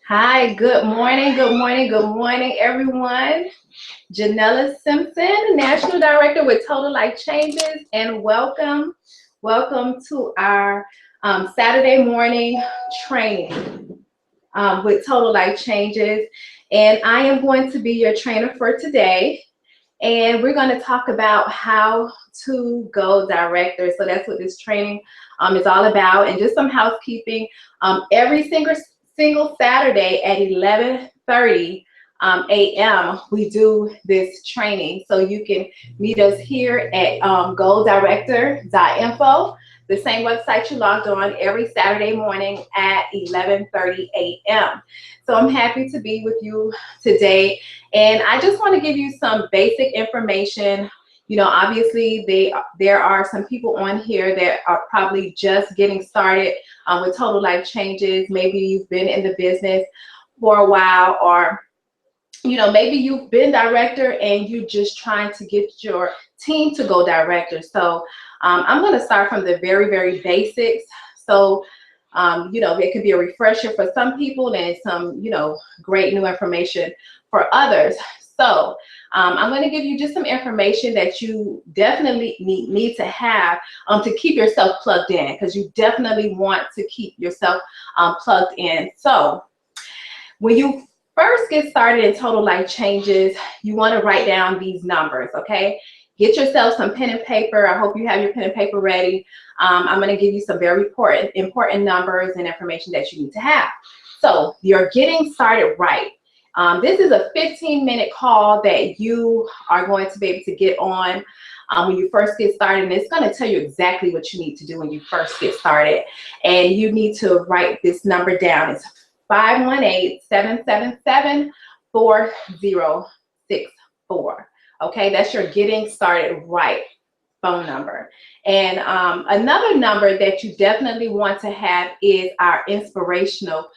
Hi, good morning, good morning, good morning, everyone. Janella Simpson, National Director with Total Life Changes, and welcome to our Saturday morning training with Total Life Changes. And I am going to be your trainer for today. And we're going to talk about how to go director. So that's what this training is all about. And just some housekeeping. Every single Saturday at 11:30 a.m. we do this training. So you can meet us here at goaldirector.info, the same website you logged on every Saturday morning at 11:30 a.m. So I'm happy to be with you today. And I just want to give you some basic information. You know, obviously there are some people on here that are probably just getting started with Total Life Changes. Maybe you've been in the business for a while, or you know, maybe you've been director and you're just trying to get your team to go director. So I'm going to start from the very basics. So you know, it could be a refresher for some people and some, you know, great new information for others. So I'm going to give you just some information that you definitely need to have to keep yourself plugged in, because you definitely want to keep yourself plugged in. So when you first get started in Total Life Changes, you want to write down these numbers, okay? Get yourself some pen and paper. I hope you have your pen and paper ready. I'm going to give you some very important numbers and information that you need to have. So you're getting started right. This is a 15-minute call that you are going to be able to get on when you first get started. And it's going to tell you exactly what you need to do when you first get started. And you need to write this number down. It's 518-777-4064. Okay, that's your getting started right phone number. And another number that you definitely want to have is our inspirational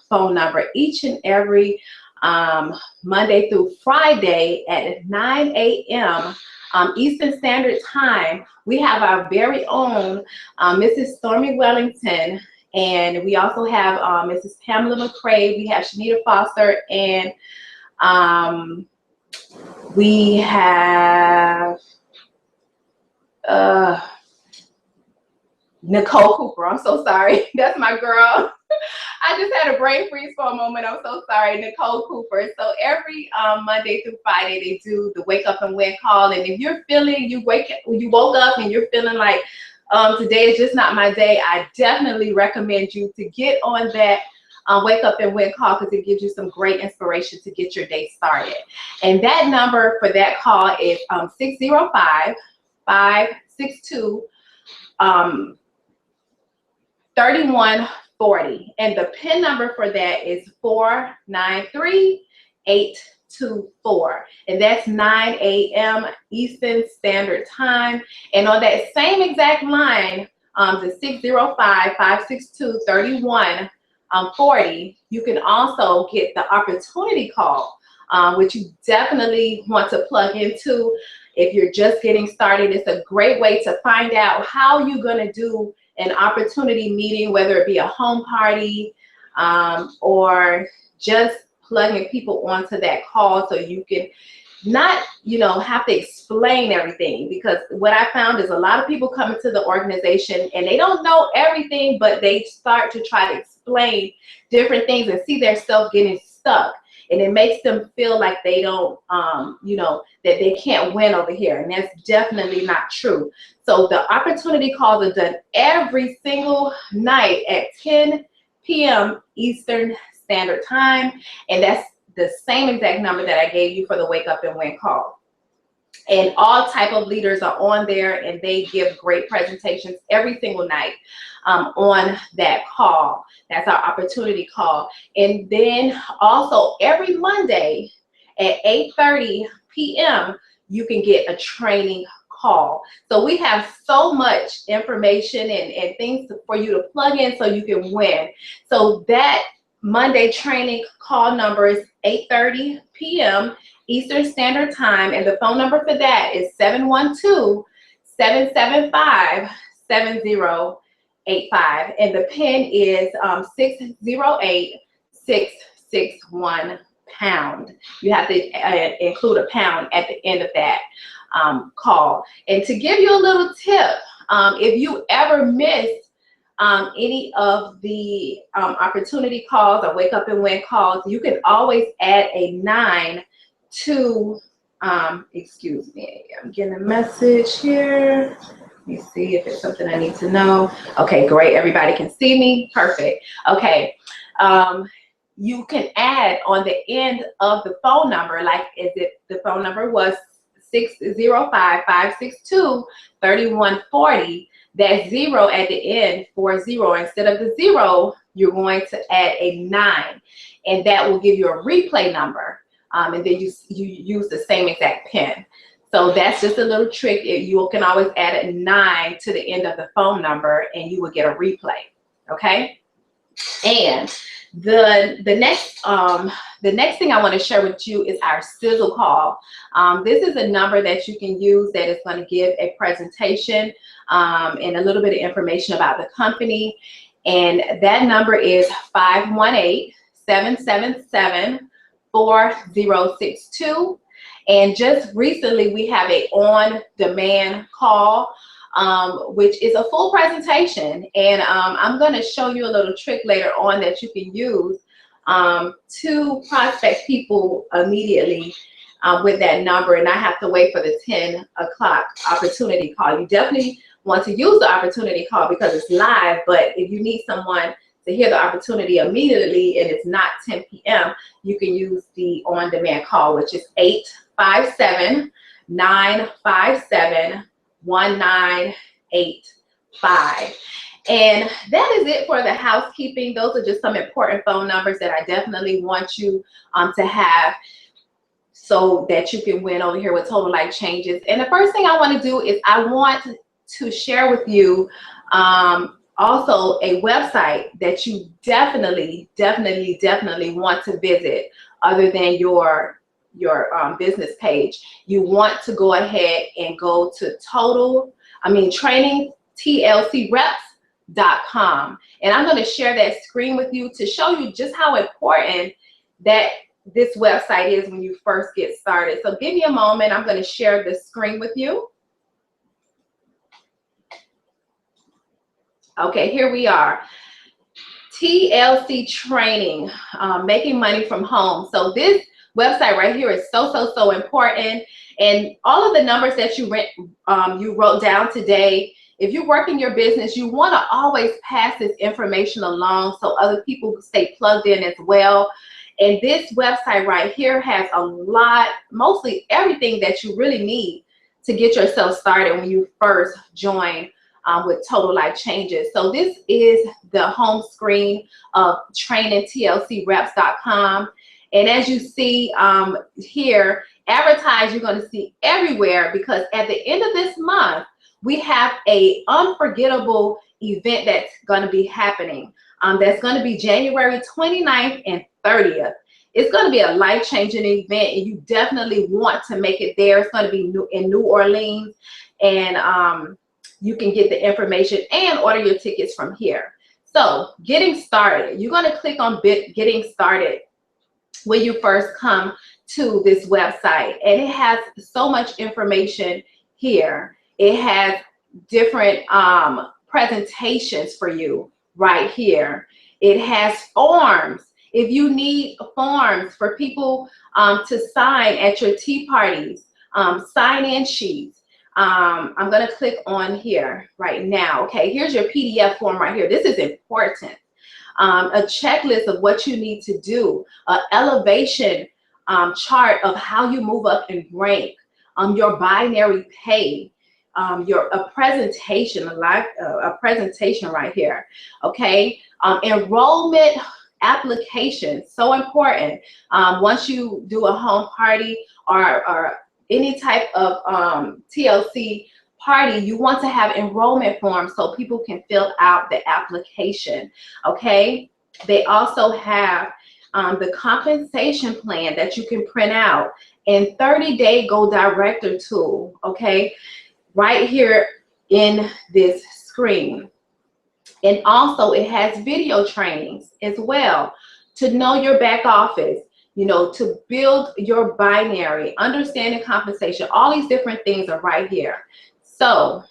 phone number. Each and every Monday through Friday at 9 a.m. Eastern Standard Time, we have our very own Mrs. Stormy Wellington, and we also have Mrs. Pamela McCrae. We have Shanita Foster, and we have Nicole Cooper. I'm so sorry. That's my girl. I just had a brain freeze for a moment. I'm so sorry. Nicole Cooper. So every Monday through Friday, they do the Wake Up and Win call. And if you're feeling, you woke up and you're feeling like today is just not my day, I definitely recommend you to get on that Wake Up and Win call, because it gives you some great inspiration to get your day started. And that number for that call is 605-562 3140, and the PIN number for that is 493824, and that's 9 a.m. Eastern Standard Time. And on that same exact line, the 605-562-3140, you can also get the opportunity call, which you definitely want to plug into if you're just getting started. It's a great way to find out how you're going to do an opportunity meeting, whether it be a home party or just plugging people onto that call, so you can not, you know, have to explain everything. Because what I found is a lot of people come into the organization and they don't know everything, but they start to try to explain different things and see themselves getting stuck. And it makes them feel like they don't, you know, that they can't win over here. And that's definitely not true. So the opportunity calls are done every single night at 10 p.m. Eastern Standard Time. And that's the same exact number that I gave you for the Wake Up and Win call. And all type of leaders are on there, and they give great presentations every single night on that call. That's our opportunity call. And then also every Monday at 8:30 p.m. you can get a training call. So we have so much information and things for you to plug in so you can win. So that Monday training call number is 8:30 p.m. Eastern Standard Time, and the phone number for that is 712-775-7085, and the PIN is 608 661 pound. You have to include a pound at the end of that call. And to give you a little tip, if you ever miss any of the opportunity calls or wake up and win calls, you can always add a 9 to, excuse me, I'm getting a message here. Let me see if it's something I need to know. Okay, great, everybody can see me, perfect. Okay, you can add on the end of the phone number, like if the phone number was 605-562-3140, that 0 at the end, 40. Instead of the 0, you're going to add a 9, and that will give you a replay number. And then you use the same exact PIN. So that's just a little trick. You can always add a 9 to the end of the phone number, and you will get a replay. Okay. And the next thing I want to share with you is our sizzle call. This is a number that you can use that is going to give a presentation and a little bit of information about the company. And that number is 518-777-4062. And just recently we have a on-demand call, which is a full presentation. And I'm going to show you a little trick later on that you can use to prospect people immediately with that number, and I have to wait for the 10 o'clock opportunity call. You definitely want to use the opportunity call because it's live, but if you need someone to hear the opportunity immediately and it's not 10 p.m., you can use the on-demand call, which is 857-957-1985. And that is it for the housekeeping. Those are just some important phone numbers that I definitely want you to have so that you can win over here with Total Life Changes. And the first thing I want to do is I want to share with you also a website that you definitely want to visit other than your business page. You want to go ahead and go to training TLCreps.com. And I'm going to share that screen with you to show you just how important that this website is when you first get started. So give me a moment. I'm going to share the screen with you. Okay, here we are. TLC Training, making money from home. So this website right here is so important. And all of the numbers that you wrote down today, if you work in your business, you want to always pass this information along so other people stay plugged in as well. And this website right here has a lot, mostly everything that you really need to get yourself started when you first join with Total Life Changes. So this is the home screen of training TLCreps.com. And as you see here, advertise, you're going to see everywhere, because at the end of this month, we have a unforgettable event that's going to be happening. That's going to be January 29th and 30th. It's going to be a life-changing event, and you definitely want to make it there. It's going to be in New Orleans, and you can get the information and order your tickets from here. So getting started, you're going to click on getting started when you first come to this website, and it has so much information here. It has different presentations for you right here. It has forms. If you need forms for people to sign at your tea parties, sign-in sheets, I'm going to click on here right now. Okay, here's your PDF form right here. This is important. A checklist of what you need to do, an elevation chart of how you move up in rank, your binary pay, a presentation, a presentation right here. Okay, enrollment application, so important. Once you do a home party or any type of TLC party, you want to have enrollment forms so people can fill out the application. Okay, they also have the compensation plan that you can print out, and 30-day Go Director tool. Okay, right here in this screen. And also it has video trainings as well to know your back office, you know, to build your binary, understanding compensation, all these different things are right here. So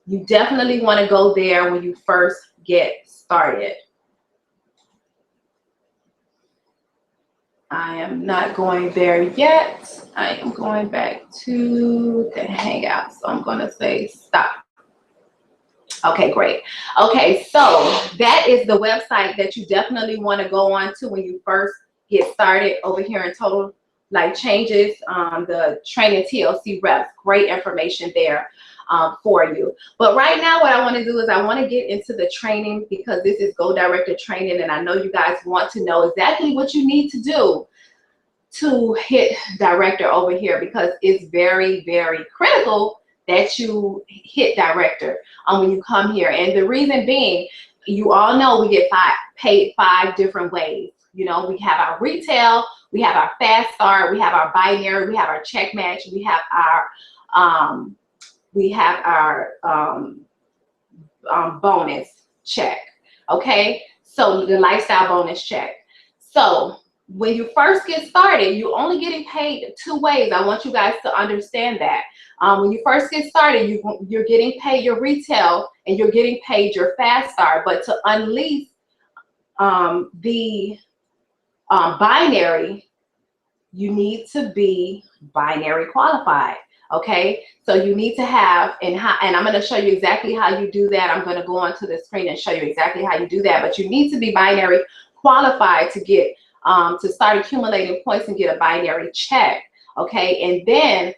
you definitely want to go there when you first get started. I am not going there yet. I am going back to the Hangout. So I'm going to say stop. Okay, great. Okay, so that is the website that you definitely want to go on to when you first get started over here in Total Life Changes, the Training TLC Reps. Great information there for you. But right now what I want to do is I want to get into the training, because this is Go Director training, and I know you guys want to know exactly what you need to do to hit director over here, because it's very, very critical that you hit director when you come here. And the reason being, you all know we get paid 5 different ways. You know, we have our retail, we have our fast start, we have our binary, we have our check match, we have our bonus check. Okay, so the lifestyle bonus check. So when you first get started, you're only getting paid 2 ways. I want you guys to understand that. When you first get started, you're getting paid your retail and you're getting paid your fast start. But to unleash the binary, you need to be binary qualified. Okay, so you need to have, and I'm going to show you exactly how you do that. I'm going to go onto the screen and show you exactly how you do that. But you need to be binary qualified to get to start accumulating points and get a binary check. Okay, and then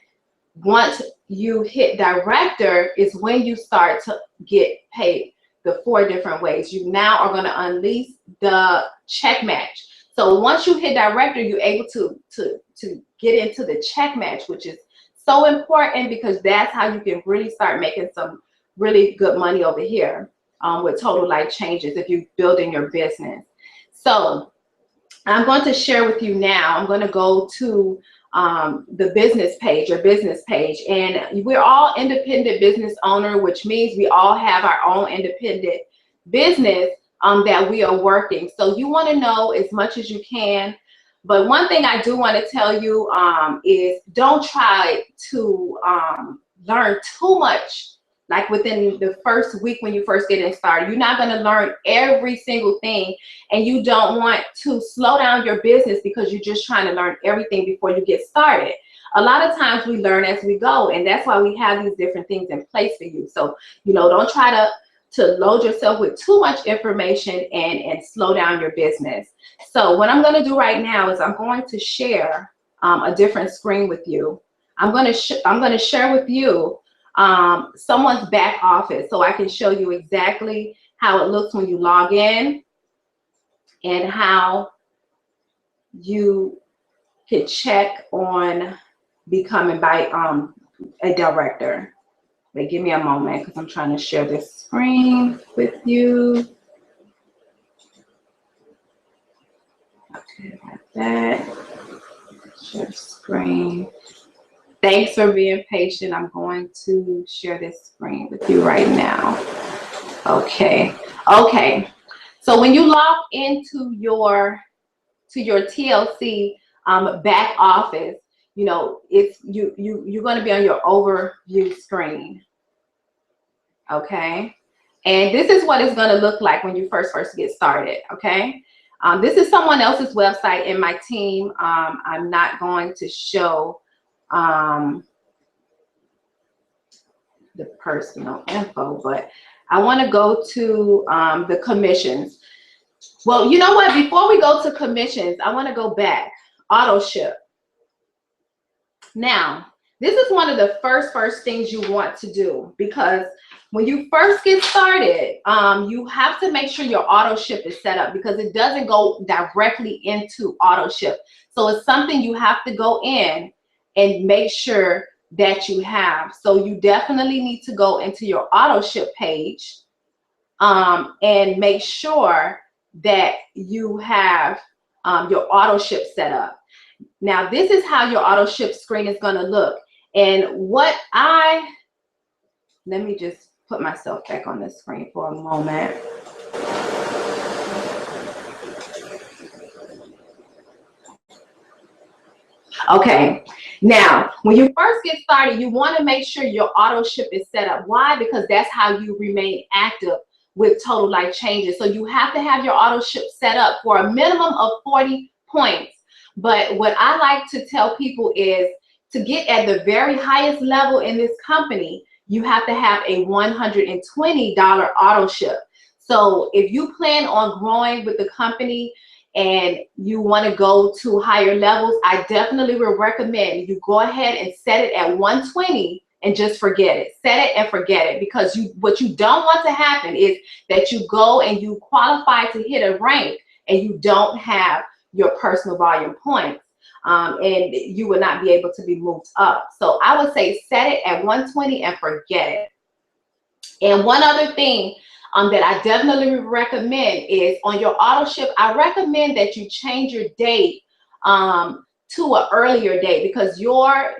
once you hit director is when you start to get paid the 4 different ways. You now are going to unleash the check match. So once you hit director, you're able to get into the check match, which is so important, because that's how you can really start making some really good money over here with Total Life Changes if you're building your business. So I'm going to share with you now. I'm going to go to the business page, your business page, and we're all independent business owner, which means we all have our own independent business that we are working. So you want to know as much as you can. But one thing I do want to tell you is don't try to learn too much. Like within the first week when you first get started, you're not going to learn every single thing, and you don't want to slow down your business because you're just trying to learn everything before you get started. A lot of times we learn as we go, and that's why we have these different things in place for you. So, you know, don't try to load yourself with too much information and slow down your business. So what I'm going to do right now is I'm going to share a different screen with you. I'm going to share with you someone's back office, so I can show you exactly how it looks when you log in and how you can check on becoming a director. But give me a moment because I'm trying to share this screen with you. Okay, like that. Share screen. Thanks for being patient. I'm going to share this screen with you right now. Okay. Okay. So when you log into your TLC back office, you know, it's you're going to be on your overview screen. Okay. And this is what it's going to look like when you first get started. Okay. This is someone else's website in my team. I'm not going to show the personal info, but I want to go to the commissions. Well, you know what? Before we go to commissions, I want to go back. Auto ship. Now, this is one of the first things you want to do, because when you first get started, you have to make sure your auto ship is set up, because it doesn't go directly into auto ship. So it's something you have to go in and make sure that you have. So you definitely need to go into your auto ship page and make sure that you have your auto ship set up. Now, this is how your auto ship screen is going to look. And let me just put myself back on the screen for a moment. Okay, now when you first get started, you want to make sure your auto ship is set up. Why? Because that's how you remain active with Total Life Changes. So you have to have your auto ship set up for a minimum of 40 points. But what I like to tell people is to get at the very highest level in this company, you have to have a $120 auto ship. So if you plan on growing with the company and you want to go to higher levels, I definitely would recommend you go ahead and set it at 120 and just forget it. Set it and forget it, because what you don't want to happen is that you go and you qualify to hit a rank and you don't have your personal volume points, and you will not be able to be moved up. So I would say set it at 120 and forget it. And one other thing that I definitely recommend is on your auto ship, I recommend that you change your date to an earlier date, because your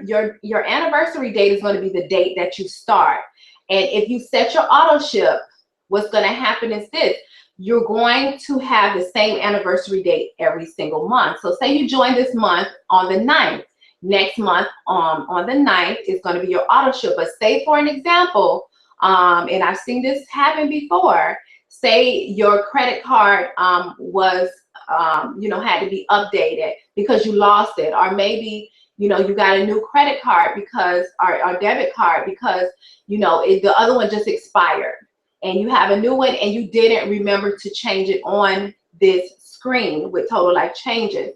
anniversary date is going to be the date that you start. And if you set your auto ship, what's going to happen is this: you're going to have the same anniversary date every single month. So say you join this month on the 9th. Next month on the 9th is going to be your auto ship. But say, for an example, and I've seen this happen before, say your credit card was, had to be updated because you lost it, or maybe, you got a new credit card because, or debit card because, the other one just expired, and you have a new one and you didn't remember to change it on this screen with Total Life Changes.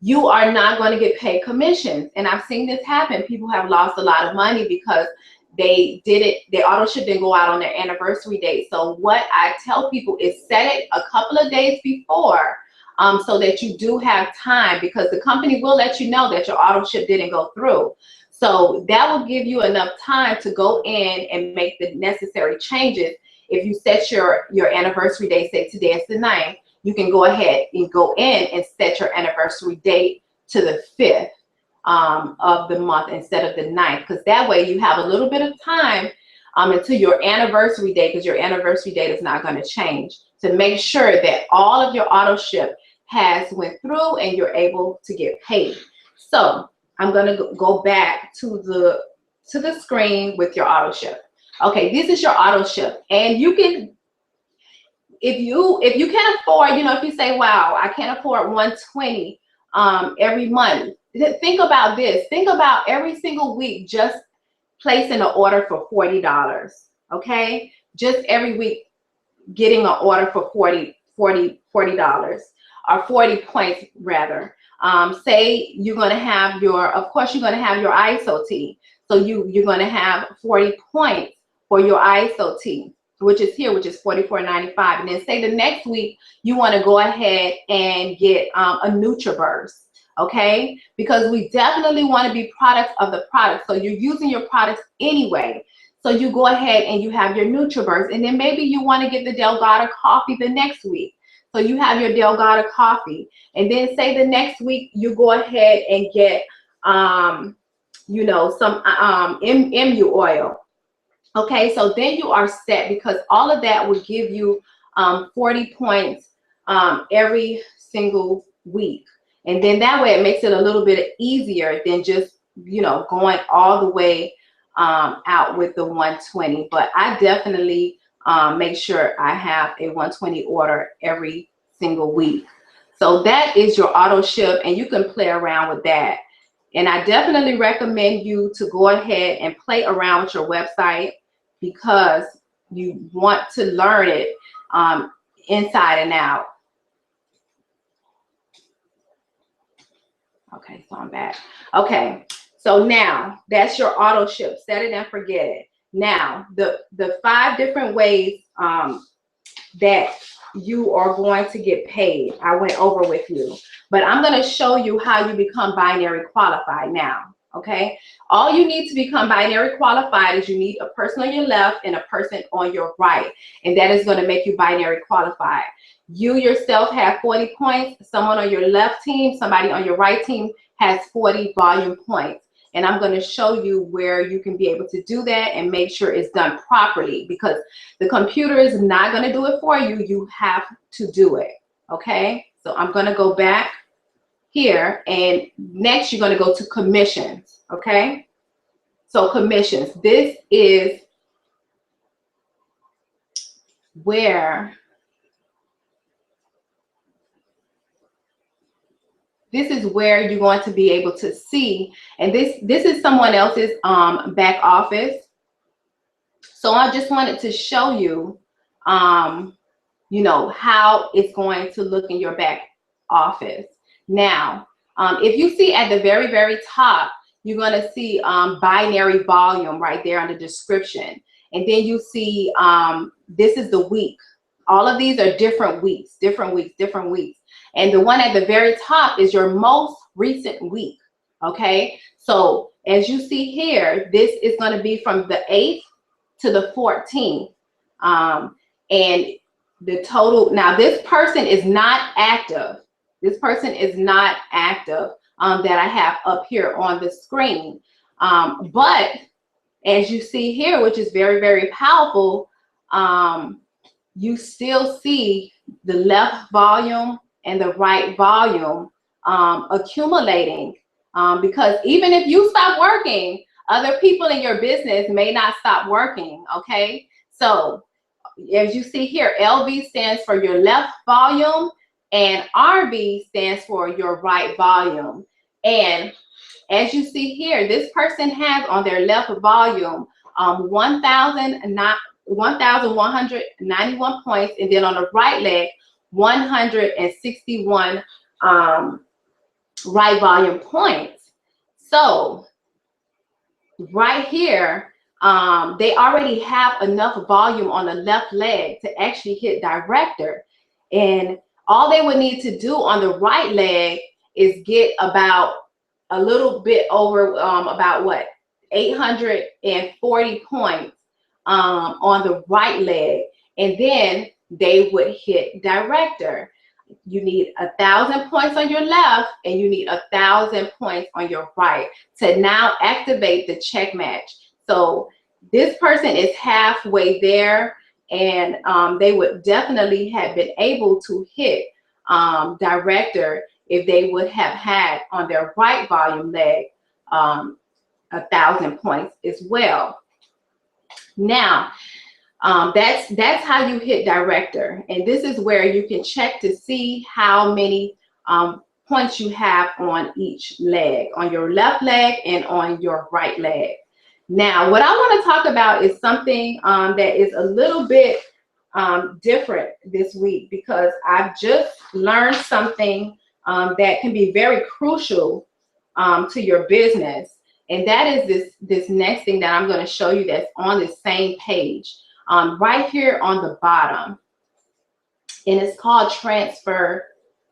You are not going to get paid commissions. And I've seen this happen. People have lost a lot of money because their auto ship didn't go out on their anniversary date. So what I tell people is set it a couple of days before, so that you do have time, because the company will let you know that your auto ship didn't go through. So that will give you enough time to go in and make the necessary changes. If you set your anniversary date, say today is the 9th, you can go ahead and go in and set your anniversary date to the 5th of the month instead of the 9th, because that way you have a little bit of time until your anniversary date, because your anniversary date is not going to change, to make sure that all of your auto ship has went through and you're able to get paid. So I'm going to go back to the screen with your auto ship. Okay, this is your auto ship, and you can, if you can afford, if you say, wow, I can't afford 120 every month, think about this. Think about every single week just placing an order for $40. Okay, just every week getting an order for $40 or 40 points rather. Say you're going to have of course you're going to have your ISOT. So you're going to have 40 points for your ISOT, which is here, which is $44.95. And then say the next week you want to go ahead and get a NutriBurst, okay? Because we definitely want to be products of the product. So you're using your products anyway. So you go ahead and you have your NutriBurst, and then maybe you want to get the Delgado coffee the next week. So you have your Delgado coffee, and then say the next week you go ahead and get, some MU oil. Okay, so then you are set, because all of that will give you 40 points every single week. And then that way it makes it a little bit easier than just, going all the way out with the 120. But I definitely make sure I have a 120 order every single week. So that is your auto ship, and you can play around with that. And I definitely recommend you to go ahead and play around with your website, because you want to learn it inside and out. Okay, so I'm back. Okay, so now that's your auto ship. Set it and forget it. Now, the 5 different ways that you are going to get paid, I went over with you. But I'm going to show you how you become binary qualified now. Okay, all you need to become binary qualified is you need a person on your left and a person on your right, and that is going to make you binary qualified. You yourself have 40 points. Someone on your left team, somebody on your right team has 40 volume points, and I'm going to show you where you can be able to do that and make sure it's done properly, because the computer is not going to do it for you. You have to do it. Okay, so I'm going to go back here, and next you're going to go to commissions. Okay, so commissions, this is where you're going to be able to see, and this is someone else's back office. So I just wanted to show you, you know, how it's going to look in your back office. Now, if you see at the very, very top, you're going to see binary volume right there on the description. And then you see this is the week. All of these are different weeks, different weeks, different weeks. And the one at the very top is your most recent week. Okay, so as you see here, this is going to be from the 8th to the 14th. And the total, now this person is not active. This person is not active that I have up here on the screen. But as you see here, which is very, very powerful, you still see the left volume and the right volume accumulating, because even if you stop working, other people in your business may not stop working. Okay, so as you see here, LV stands for your left volume and RV stands for your right volume. And as you see here, this person has on their left volume 1,191 points, and then on the right leg 161 right volume points. So right here, they already have enough volume on the left leg to actually hit director, and all they would need to do on the right leg is get about a little bit over about what, 840 points on the right leg, and then they would hit director. You need 1,000 points on your left and you need 1,000 points on your right to now activate the check match. So this person is halfway there, and they would definitely have been able to hit director if they would have had on their right volume leg 1,000 points as well. Now, that's how you hit director, and this is where you can check to see how many points you have on each leg, on your left leg and on your right leg. Now, what I want to talk about is something that is a little bit different this week, because I've just learned something that can be very crucial to your business, and that is this next thing that I'm going to show you that's on the same page. Right here on the bottom, and it's called transfer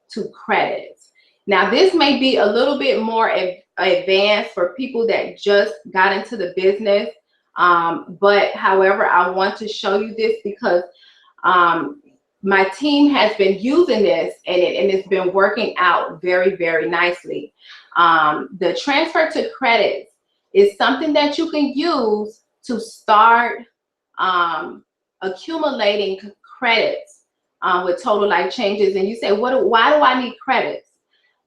to credits. Now, this may be a little bit more advanced for people that just got into the business, but however, I want to show you this because my team has been using this, and it's been working out very, very nicely. The transfer to credits is something that you can use to start accumulating credits with Total Life Changes. And you say, why do I need credits?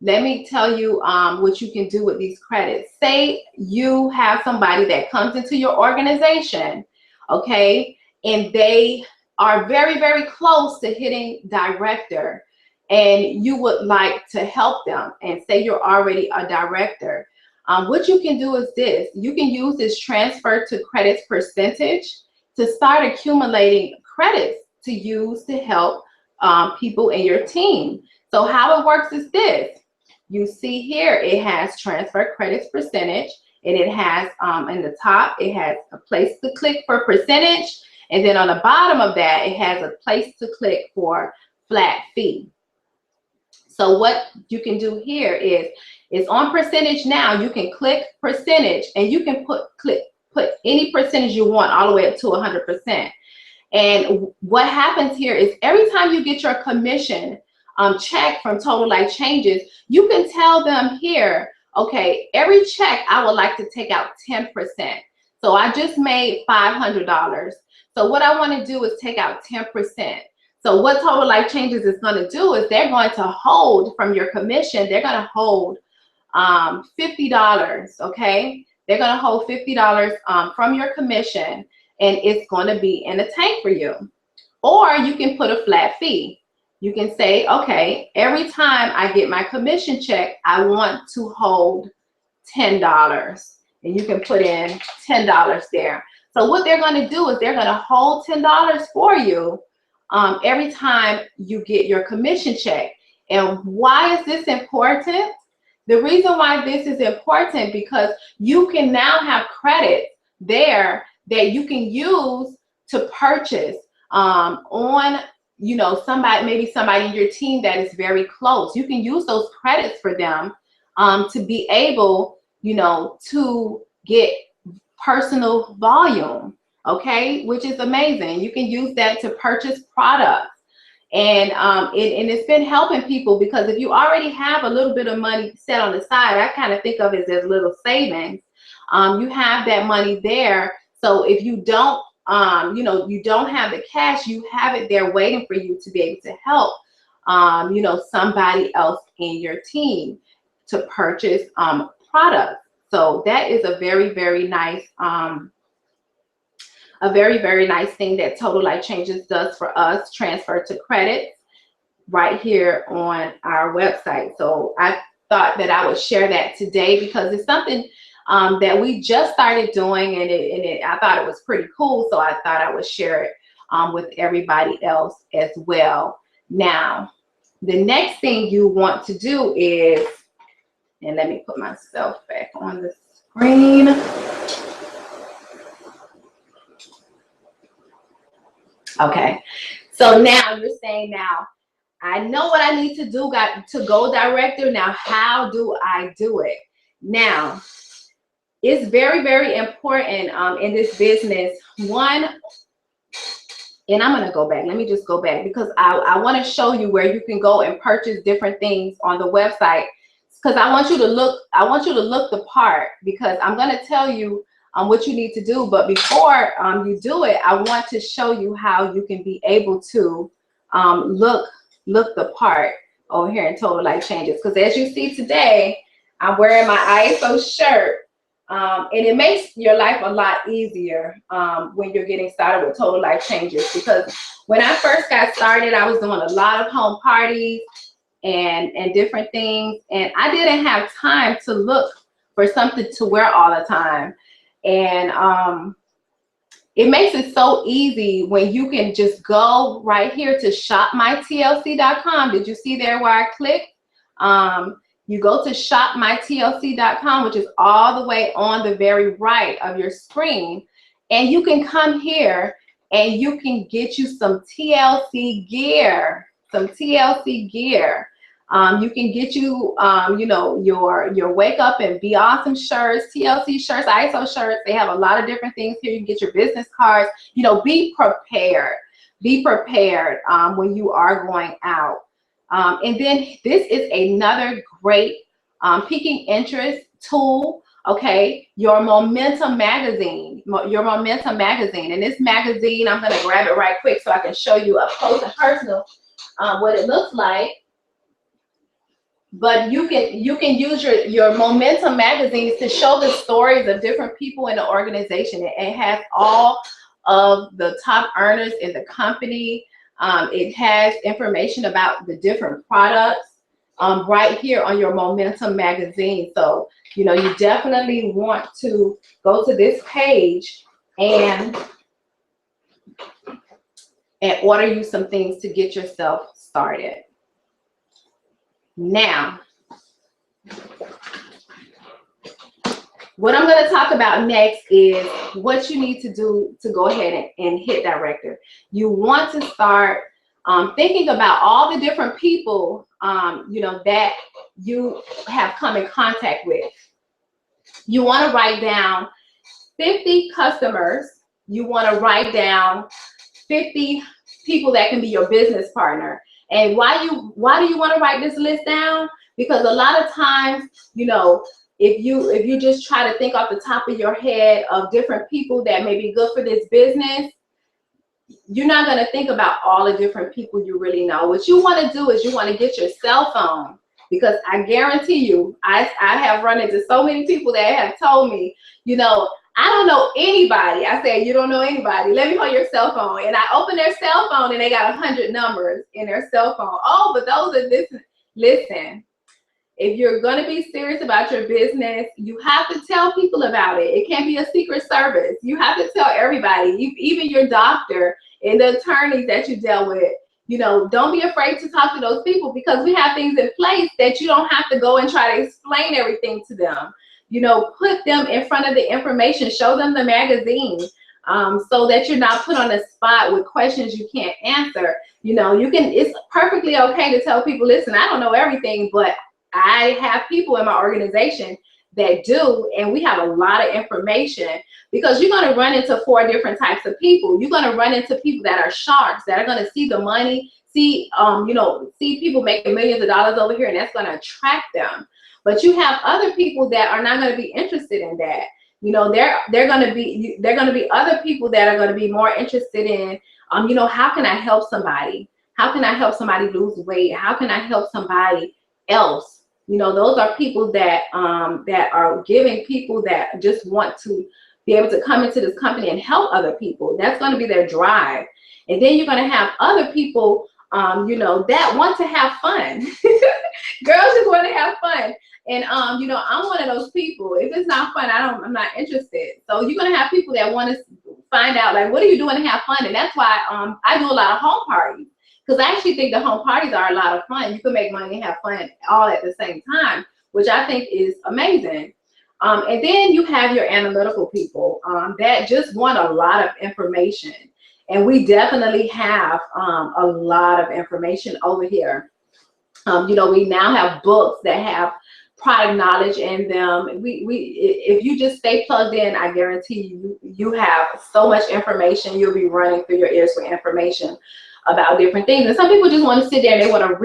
Let me tell you what you can do with these credits. Say you have somebody that comes into your organization, okay, and they are very, very close to hitting director, and you would like to help them, and say you're already a director. What you can do is this. You can use this transfer to credits percentage to start accumulating credits to use to help people in your team. So how it works is this. You see here, it has transfer credits percentage, and it has in the top, it has a place to click for percentage, and then on the bottom of that, it has a place to click for flat fee. So what you can do here is, it's on percentage now. You can click percentage, and you can put any percentage you want all the way up to 100%. And what happens here is every time you get your commission check from Total Life Changes, you can tell them here, okay, every check I would like to take out 10%. So I just made $500. So what I want to do is take out 10%. So what Total Life Changes is going to do is they're going to hold from your commission, they're going to hold $50, okay? They're going to hold $50 from your commission, and it's going to be in a tank for you. Or you can put a flat fee. You can say, okay, every time I get my commission check, I want to hold $10. And you can put in $10 there. So what they're going to do is they're going to hold $10 for you every time you get your commission check. And why is this important? The reason why this is important because you can now have credit there that you can use to purchase on, you know, maybe somebody in your team that is very close. You can use those credits for them to be able, you know, to get personal volume, okay, which is amazing. You can use that to purchase products. And it's been helping people because if you already have a little bit of money set on the side, I kind of think of it as little savings. You have that money there. So if you don't, you know, you don't have the cash, you have it there waiting for you to be able to help, you know, somebody else in your team to purchase products. So that is a very, very nice, very nice thing that Total Life Changes does for us, transfer to credit right here on our website. So I thought that I would share that today because it's something that we just started doing, and I thought it was pretty cool. So I thought I would share it with everybody else as well. Now, the next thing you want to do is, and let me put myself back on the screen. Okay, so now you're saying, now I know what I need to do, got to go director. Now, how do I do it? Now, it's very, very important in this business. One, and I'm going to go back. Let me just go back because I want to show you where you can go and purchase different things on the website. Because I want you to look the part, because I'm going to tell you what you need to do. But before you do it, I want to show you how you can be able to look the part over here in Total Life Changes. Because as you see today, I'm wearing my ISO shirt. And it makes your life a lot easier when you're getting started with Total Life Changes. Because when I first got started, I was doing a lot of home parties and different things, and I didn't have time to look for something to wear all the time. And it makes it so easy when you can just go right here to shopmytlc.com. Did you see there where I clicked? You go to shopmytlc.com, which is all the way on the very right of your screen, and you can come here and you can get you some TLC gear, some TLC gear. You can get you, you know, your Wake Up and Be Awesome shirts, TLC shirts, ISO shirts. They have a lot of different things here. You can get your business cards. You know, be prepared. Be prepared when you are going out. And then this is another great piquing interest tool. Okay, your Momentum magazine, And this magazine, I'm going to grab it right quick so I can show you up close and personal what it looks like. But you can use your Momentum magazines to show the stories of different people in the organization. It has all of the top earners in the company. It has information about the different products right here on your Momentum magazine. So, you know, you definitely want to go to this page and order you some things to get yourself started. Now, what I'm going to talk about next is what you need to do to go ahead and hit director. You want to start thinking about all the different people, you know, that you have come in contact with. You want to write down 50 customers. You want to write down 50 people that can be your business partner. And why do you want to write this list down? Because a lot of times, you know, if you just try to think off the top of your head of different people that may be good for this business, you're not going to think about all the different people you really know. What you want to do is you want to get your cell phone, because I guarantee you, I have run into so many people that have told me, you know, I don't know anybody. I said, you don't know anybody. Let me hold your cell phone. And I open their cell phone and they got 100 numbers in their cell phone. Oh, but those are this. Listen, if you're going to be serious about your business, you have to tell people about it. It can't be a secret service. You have to tell everybody, even your doctor and the attorneys that you deal with. You know, don't be afraid to talk to those people, because we have things in place that you don't have to go and try to explain everything to them. You know, put them in front of the information, show them the magazine, so that you're not put on the spot with questions you can't answer. You know, it's perfectly okay to tell people, listen, I don't know everything, but I have people in my organization that do, and we have a lot of information, because you're going to run into 4 different types of people. You're going to run into people that are sharks, that are going to see the money, see people making millions of dollars over here, and that's going to attract them. But you have other people that are not going to be interested in that. You know, they're going to be other people that are going to be more interested in, you know, how can I help somebody? How can I help somebody lose weight? How can I help somebody else? You know, those are people that that are giving people that just want to be able to come into this company and help other people. That's going to be their drive. And then you're going to have other people, you know, that want to have fun. Girls just want to have fun. And, you know, I'm one of those people. If it's not fun, I'm not interested. So you're going to have people that want to find out, like, what are you doing to have fun? And that's why I do a lot of home parties. Because I actually think the home parties are a lot of fun. You can make money and have fun all at the same time, which I think is amazing. And then you have your analytical people that just want a lot of information. And we definitely have a lot of information over here. You know, we now have books that have product knowledge in them. If you just stay plugged in, I guarantee you have so much information. You'll be running through your ears with information about different things. And some people just want to sit there and they want to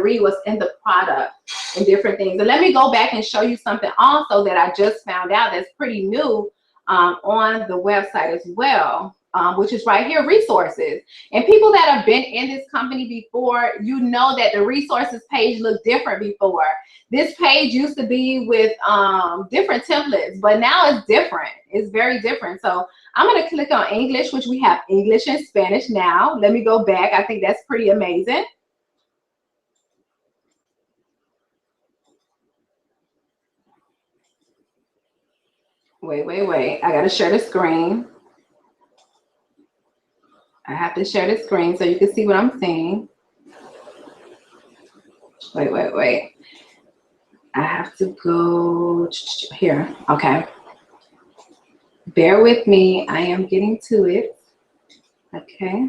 read what's in the product and different things. And let me go back and show you something also that I just found out that's pretty new on the website as well, which is right here, resources. And people that have been in this company before, you know that the resources page looked different before. This page used to be with different templates, but now it's different. It's very different. So I'm going to click on English, which we have English and Spanish now. Let me go back. I think that's pretty amazing. Wait. I got to share the screen. I have to share the screen so you can see what I'm seeing. Wait. I have to go here. Okay. Bear with me. I am getting to it. Okay.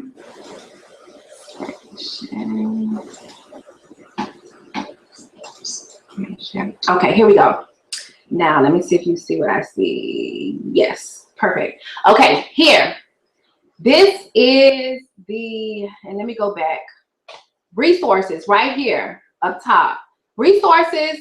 Okay, here we go. Now, let me see if you see what I see. Yes, perfect. Okay, here. This is and let me go back. Resources right here up top. Resources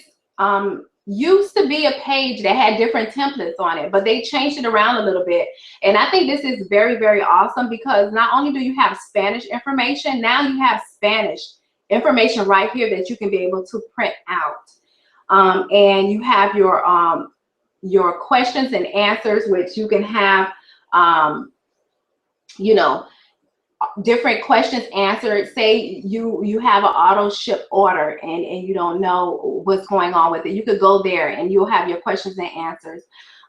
used to be a page that had different templates on it, but they changed it around a little bit. And I think this is very, very awesome, because not only do you have Spanish information, now you have Spanish information right here that you can be able to print out. And you have your questions and answers, which you can have, you know, different questions answered. Say you have an auto ship order and you don't know what's going on with it. You could go there and you'll have your questions and answers.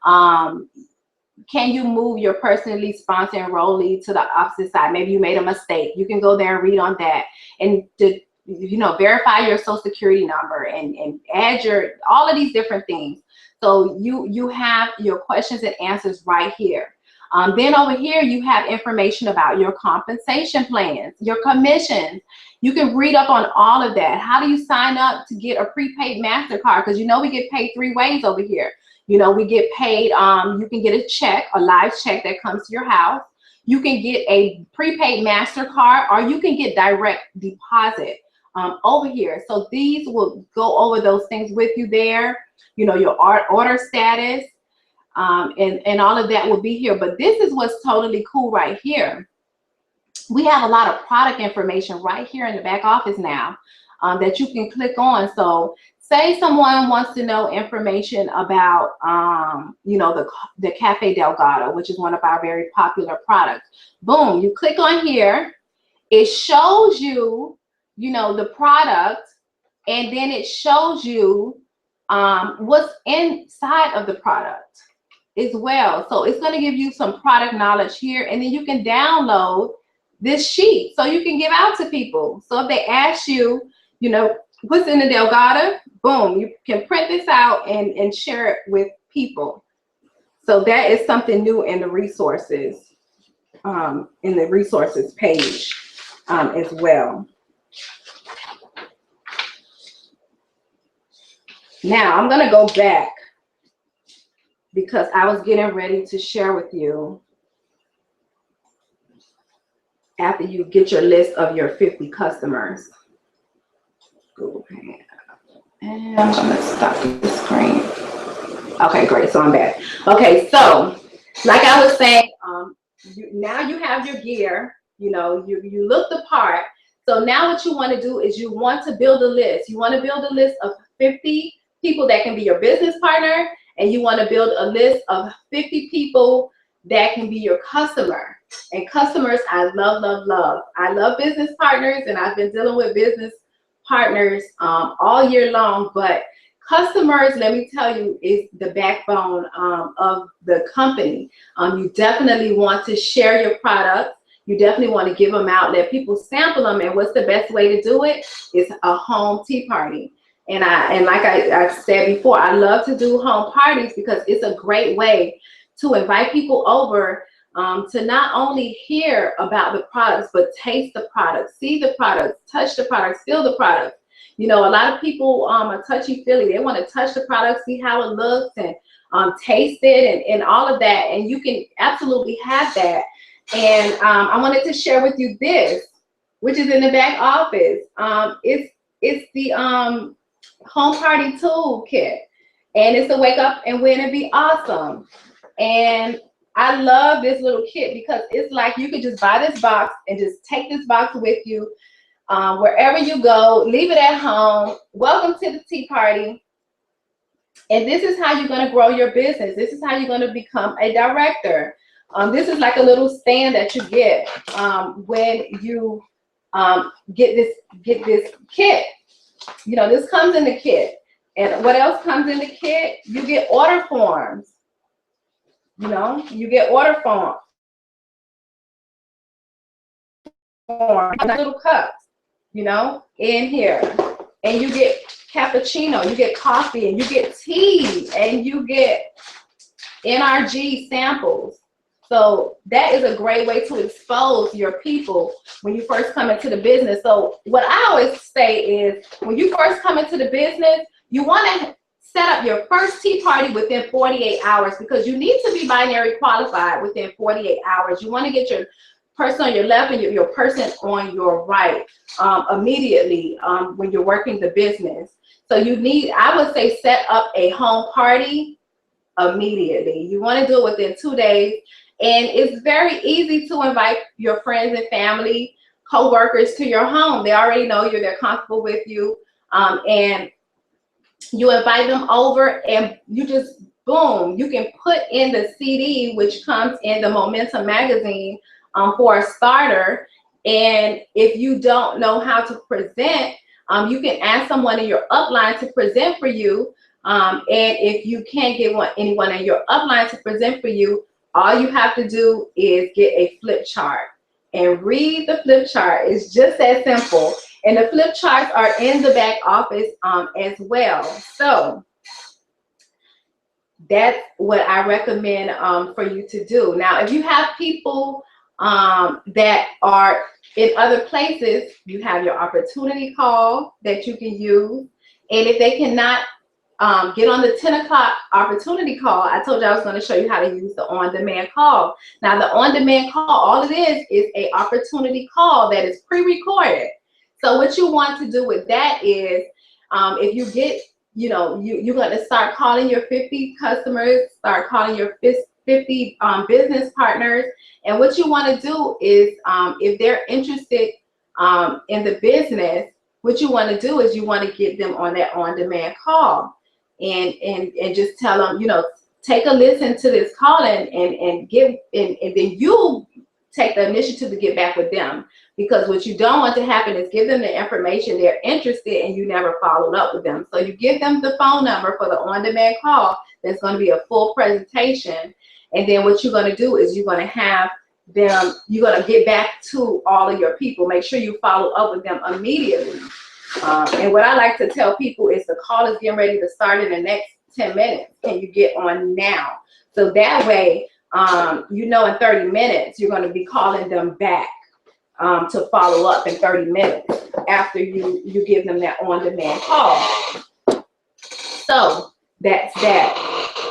Can you move your personally sponsored enrollee to the opposite side? Maybe you made a mistake. You can go there and read on that, and to, you know, verify your social security number and add all of these different things. So you have your questions and answers right here. Then over here, you have information about your compensation plans, your commissions. You can read up on all of that. How do you sign up to get a prepaid MasterCard? Because you know we get paid 3 ways over here. You know, we get paid, you can get a check, a live check that comes to your house. You can get a prepaid MasterCard, or you can get direct deposit over here. So these will go over those things with you there. You know, your order status. And all of that will be here. But this is what's totally cool right here. we have a lot of product information right here in the back office now that you can click on. So say someone wants to know information about, you know, the Cafe Delgado, which is one of our very popular products. Boom, you click on here. It shows you, you know, the product, and then it shows you what's inside of the product as well. So it's going to give you some product knowledge here, and then you can download this sheet so you can give out to people. So if they ask you, you know, what's in the Delgado, boom, you can print this out and share it with people. So that is something new in the resources page as well. Now I'm going to go back because I was getting ready to share with you after you get your list of your 50 customers. Go ahead. And I'm going to stop the screen. Okay, great. So I'm back. Okay, so like I was saying, now you have your gear. You know, you look the part. So now what you want to do is you want to build a list. You want to build a list of 50 people that can be your business partner, and you want to build a list of 50 people that can be your customer. And customers, I love, love, love. I love business partners, and I've been dealing with business partners all year long, but customers, let me tell you, is the backbone of the company. You definitely want to share your products. You definitely want to give them out, let people sample them, and what's the best way to do it? Is a home tea party. And like I said before, I love to do home parties because it's a great way to invite people over to not only hear about the products, but taste the products, see the products, touch the products, feel the products. You know, a lot of people are touchy-feely. They want to touch the product, see how it looks, and taste it, and all of that. And you can absolutely have that. And I wanted to share with you this, which is in the back office. It's the home party toolkit, and it's a wake up and win and be awesome. And I love this little kit because it's like you could just buy this box and just take this box with you wherever you go, leave it at home. Welcome to the tea party. And this is how you're going to grow your business. This is how you're going to become a director. This is like a little stand that you get when you get this kit. You know, this comes in the kit. And what else comes in the kit? You get order forms. You know, you get order forms. Little cups, you know, in here. And you get cappuccino, you get coffee, and you get tea, and you get NRG samples. So that is a great way to expose your people when you first come into the business. So what I always say is, when you first come into the business, you want to set up your first tea party within 48 hours because you need to be binary qualified within 48 hours. You want to get your person on your left and your person on your right immediately when you're working the business. So you need, I would say, set up a home party immediately. You want to do it within 2 days. And it's very easy to invite your friends and family, co-workers to your home. They already know you, they're comfortable with you. And you invite them over, and you just, boom, you can put in the CD, which comes in the Momentum magazine for a starter. And if you don't know how to present, you can ask someone in your upline to present for you. And if you can't get anyone in your upline to present for you, all you have to do is get a flip chart and read the flip chart. It's just that simple. And the flip charts are in the back office as well. So that's what I recommend for you to do. Now, if you have people that are in other places, you have your opportunity call that you can use. And if they cannot get on the 10 o'clock opportunity call, I told you I was going to show you how to use the on-demand call. Now, the on-demand call, all it is a opportunity call that is pre-recorded. So what you want to do with that is, if you get, you know, you're going to start calling your 50 customers, start calling your 50 50 business partners. And what you want to do is, if they're interested in the business, what you want to do is you want to get them on that on-demand call, and just tell them, you know, take a listen to this call and give, and then you take the initiative to get back with them. Because what you don't want to happen is give them the information, they're interested, and you never followed up with them. So you give them the phone number for the on-demand call. That's going to be a full presentation. And then what you're going to do is you're going to have them, you're going to get back to all of your people. Make sure you follow up with them immediately. And what I like to tell people is the call is getting ready to start in the next 10 minutes. Can you get on now? So that way, you know, in 30 minutes, you're going to be calling them back to follow up in 30 minutes after you give them that on-demand call. So that's that.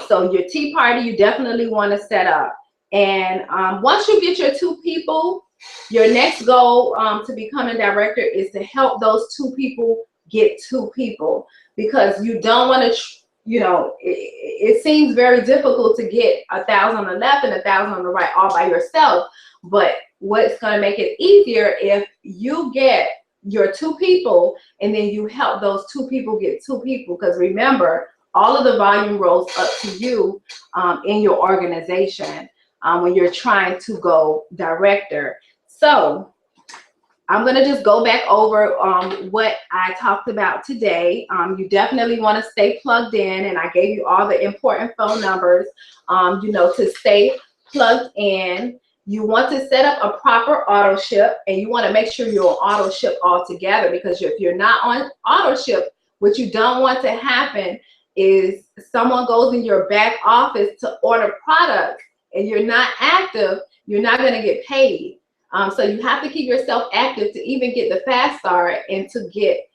So your tea party, you definitely want to set up. And once you get your 2 people, your next goal to become a director is to help those 2 people get 2 people, because you don't want to, you know, it seems very difficult to get 1,000 on the left and 1,000 on the right all by yourself. But what's going to make it easier if you get your 2 people and then you help those 2 people get 2 people, because remember, all of the volume rolls up to you in your organization when you're trying to go director. So I'm going to just go back over what I talked about today. You definitely want to stay plugged in, and I gave you all the important phone numbers, you know, to stay plugged in. You want to set up a proper auto ship, and you want to make sure you're on auto ship altogether, because if you're not on auto ship, what you don't want to happen is someone goes in your back office to order products and you're not active, you're not going to get paid. So you have to keep yourself active to even get the fast start and to get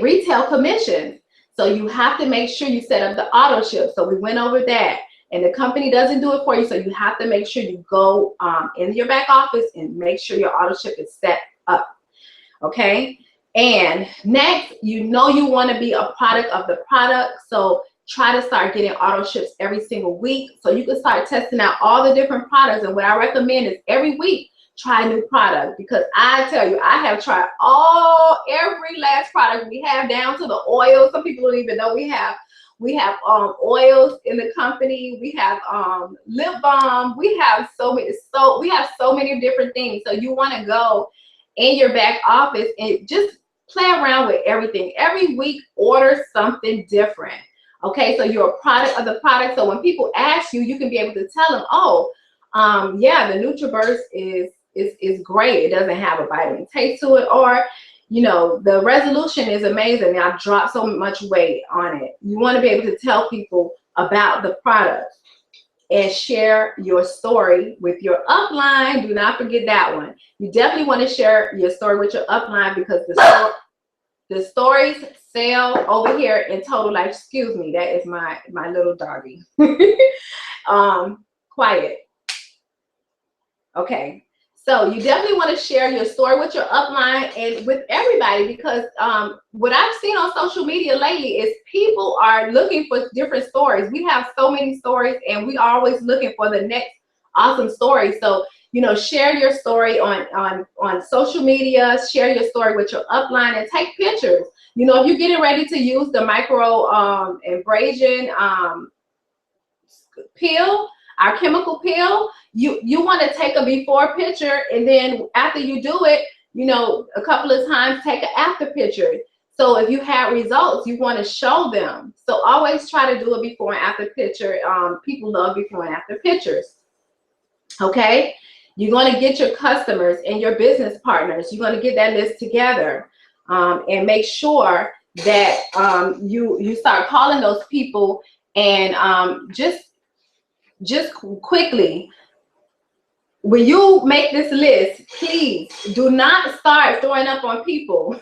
retail commissions. So you have to make sure you set up the auto ship. So we went over that, and the company doesn't do it for you. So you have to make sure you go in your back office and make sure your auto ship is set up. Okay. And next, you know, you want to be a product of the product. So try to start getting auto ships every single week, so you can start testing out all the different products. And what I recommend is every week try a new product, because I tell you, I have tried every last product we have, down to the oil. Some people don't even know we have oils in the company. We have lip balm. We have so many different things. So you want to go in your back office and just play around with everything. Every week, order something different. Okay, so you're a product of the product. So when people ask you, you can be able to tell them, oh, yeah, the NutriBurst is great. It doesn't have a vitamin taste to it, or, you know, the resolution is amazing. I've dropped so much weight on it. You want to be able to tell people about the product and share your story with your upline. Do not forget that one. You definitely want to share your story with your upline, because the stories sell over here in Total Life. Excuse me, that is my little doggy. Quiet. Okay, so you definitely want to share your story with your upline and with everybody, because what I've seen on social media lately is people are looking for different stories. We have so many stories, and we are always looking for the next awesome story. So, you know, share your story on social media, share your story with your upline, and take pictures. You know, if you're getting ready to use the micro abrasion peel, our chemical peel, you want to take a before picture, and then after you do it, you know, a couple of times, take an after picture. So if you have results, you want to show them. So always try to do a before and after picture. People love before and after pictures. Okay, you're going to get your customers and your business partners. You're going to get that list together, and make sure that you start calling those people, and just quickly, when you make this list, please do not start throwing up on people.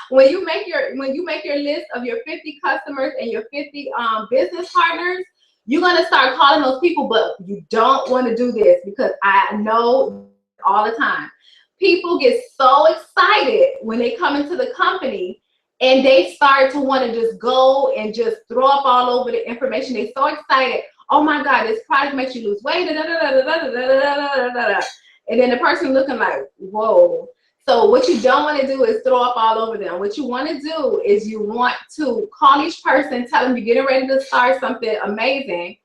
when you make your list of your 50 customers and your 50 business partners, you're going to start calling those people. But you don't want to do this, because I know all the time people get so excited when they come into the company, and they start to want to just go and just throw up all over the information. They're so excited. Oh my God, this product makes you lose weight. And then the person looking like, whoa. So what you don't want to do is throw up all over them. What you want to do is you want to call each person, tell them you're getting ready to start something amazing,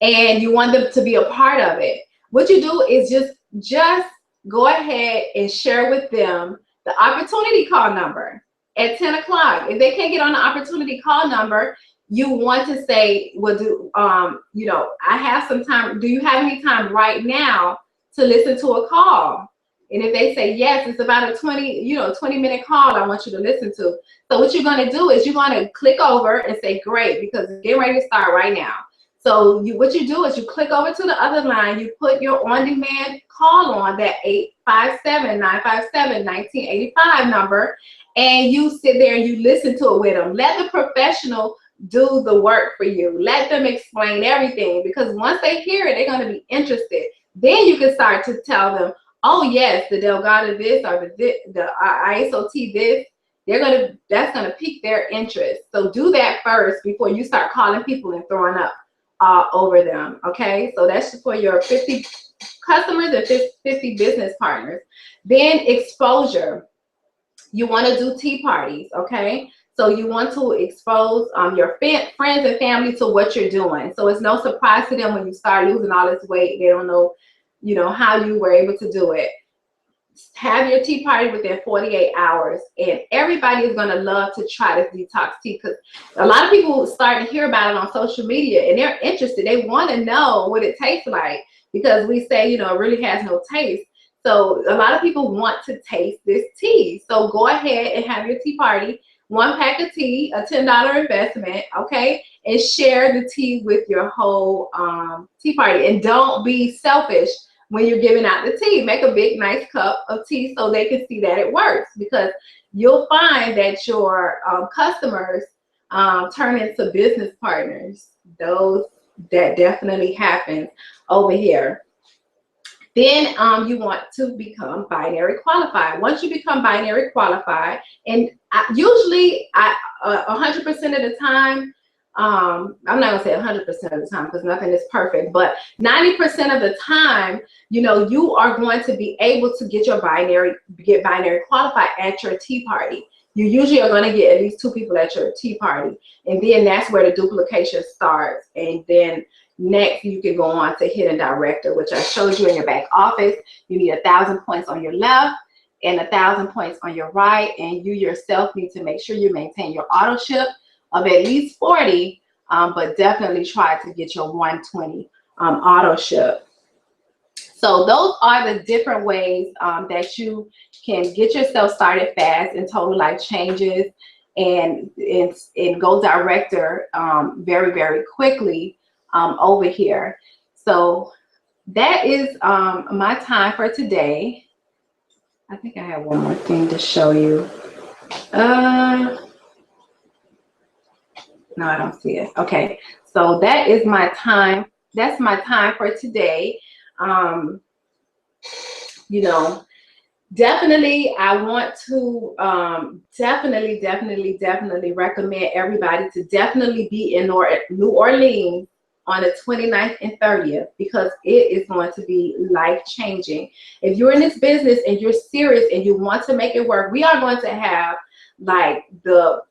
and you want them to be a part of it. What you do is just go ahead and share with them the opportunity call number at 10 o'clock. If they can't get on the opportunity call number, you want to say, well, you know, I have some time. Do you have any time right now to listen to a call? And if they say yes, it's about a 20-minute call I want you to listen to. So what you're going to do is you're going to click over and say, great, because it's getting ready to start right now. So what you do is you click over to the other line, you put your on-demand call on that 857-957-1985 number, and you sit there and you listen to it with them. Let the professional do the work for you. Let them explain everything, because once they hear it, they're going to be interested. Then you can start to tell them, oh yes, the Delgado this or the ISOT this. That's gonna pique their interest. So do that first before you start calling people and throwing up over them. Okay, so that's for your 50 customers and 50 business partners. Then exposure. You want to do tea parties. Okay, so you want to expose your friends and family to what you're doing. So it's no surprise to them when you start losing all this weight. They don't know, you know, how you were able to do it. Have your tea party within 48 hours, and everybody is going to love to try this detox tea, because a lot of people start to hear about it on social media and they're interested. They want to know what it tastes like, because we say, you know, it really has no taste. So a lot of people want to taste this tea. So go ahead and have your tea party. 1 pack of tea, a $10 investment, okay? And share the tea with your whole tea party. And don't be selfish when you're giving out the tea. Make a big, nice cup of tea so they can see that it works, because you'll find that your customers turn into business partners. That definitely happens over here. Then you want to become binary qualified. Once you become binary qualified, and usually 100% of the time, I'm not gonna say 100% of the time because nothing is perfect, but 90% of the time, you know, you are going to be able to get binary qualified at your tea party. You usually are going to get at least 2 people at your tea party, and then that's where the duplication starts. And then next you can go on to hidden director, which I showed you in your back office. You need 1,000 points on your left and 1,000 points on your right, and you yourself need to make sure you maintain your auto ship of at least 40, but definitely try to get your 120 auto ship. So those are the different ways that you can get yourself started fast in Total Life Changes and go director very, very quickly over here. So that is my time for today. I think I have one more thing to show you. No, I don't see it. Okay, so that is my time. That's my time for today. You know, definitely I want to definitely recommend everybody to definitely be in New Orleans on the 29th and 30th, because it is going to be life-changing. If you're in this business and you're serious and you want to make it work, we are going to have like the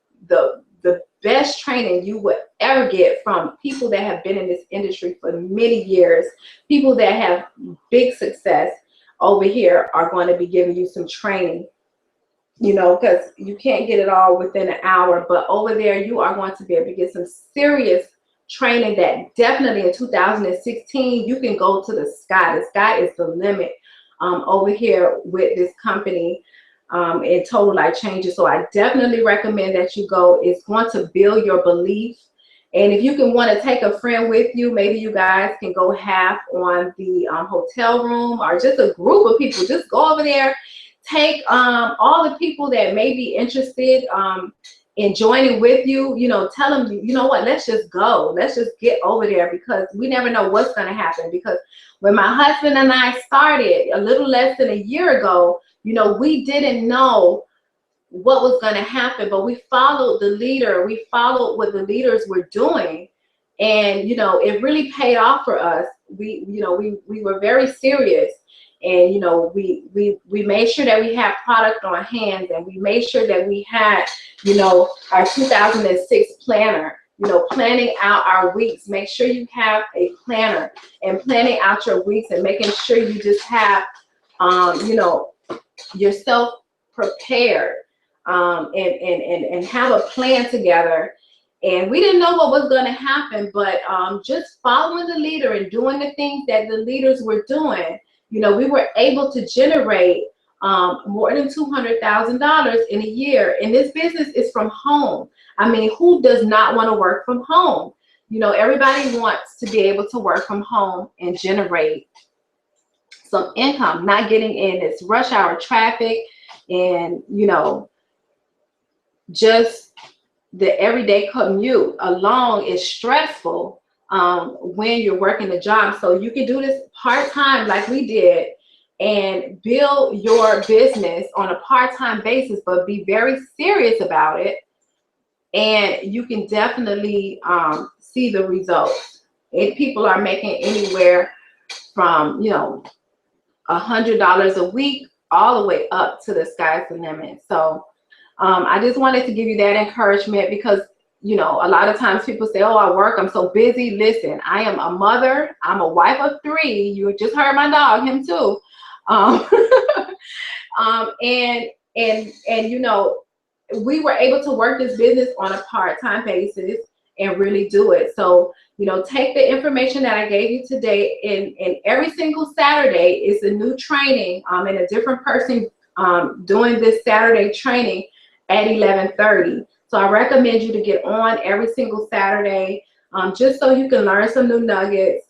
best training you would ever get from people that have been in this industry for many years. People that have big success over here are going to be giving you some training, you know, because you can't get it all within an hour, but over there you are going to be able to get some serious training that definitely in 2016 you can go to the sky. The sky is the limit over here with this company. In Total Life Changes. So I definitely recommend that you go. It's going to build your belief. And if you can want to take a friend with you, maybe you guys can go half on the hotel room, or just a group of people. Just go over there. Take all the people that may be interested in joining with you. You know, tell them, you know what, let's just go. Let's just get over there, because we never know what's going to happen. Because when my husband and I started a little less than a year ago, you know, we didn't know what was going to happen, but we followed the leader. We followed what the leaders were doing, and you know, it really paid off for us. We were very serious, and you know, we made sure that we had product on hand, and we made sure that we had, you know, our 2006 planner. You know, planning out our weeks. Make sure you have a planner and planning out your weeks, and making sure you just have, you know, yourself prepared, and have a plan together. And we didn't know what was going to happen, but just following the leader and doing the things that the leaders were doing, you know, we were able to generate more than $200,000 in a year. And this business is from home. I mean, who does not want to work from home? You know, everybody wants to be able to work from home and generate some income, not getting in this rush hour traffic, and you know, just the everyday commute alone is stressful when you're working a job. So you can do this part-time like we did and build your business on a part-time basis, but be very serious about it, and you can definitely see the results. And people are making anywhere from, you know, $100 a week all the way up to the sky's the limit. So I just wanted to give you that encouragement, because you know, a lot of times people say, oh, I work, I'm so busy. Listen, I am a mother, I'm a wife of 3. You just heard my dog, him too. And you know, we were able to work this business on a part-time basis and really do it. So, you know, take the information that I gave you today, and every single Saturday is a new training, and a different person doing this Saturday training at 11:30. So I recommend you to get on every single Saturday, just so you can learn some new nuggets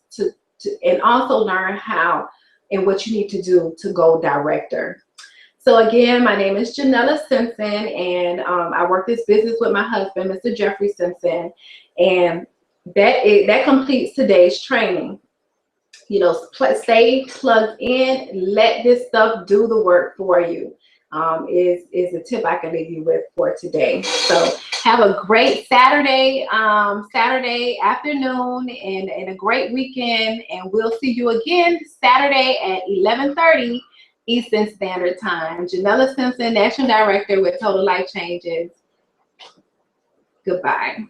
and also learn how and what you need to do to go director. So again, my name is Janella Simpson, and I work this business with my husband, Mr. Jeffrey Simpson, and that completes today's training. You know, stay plugged in, let this stuff do the work for you. Is a tip I can leave you with for today. So have a great Saturday afternoon, and a great weekend, and we'll see you again Saturday at 11:30 Eastern Standard Time. Janella Simpson, National Director with Total Life Changes. Goodbye.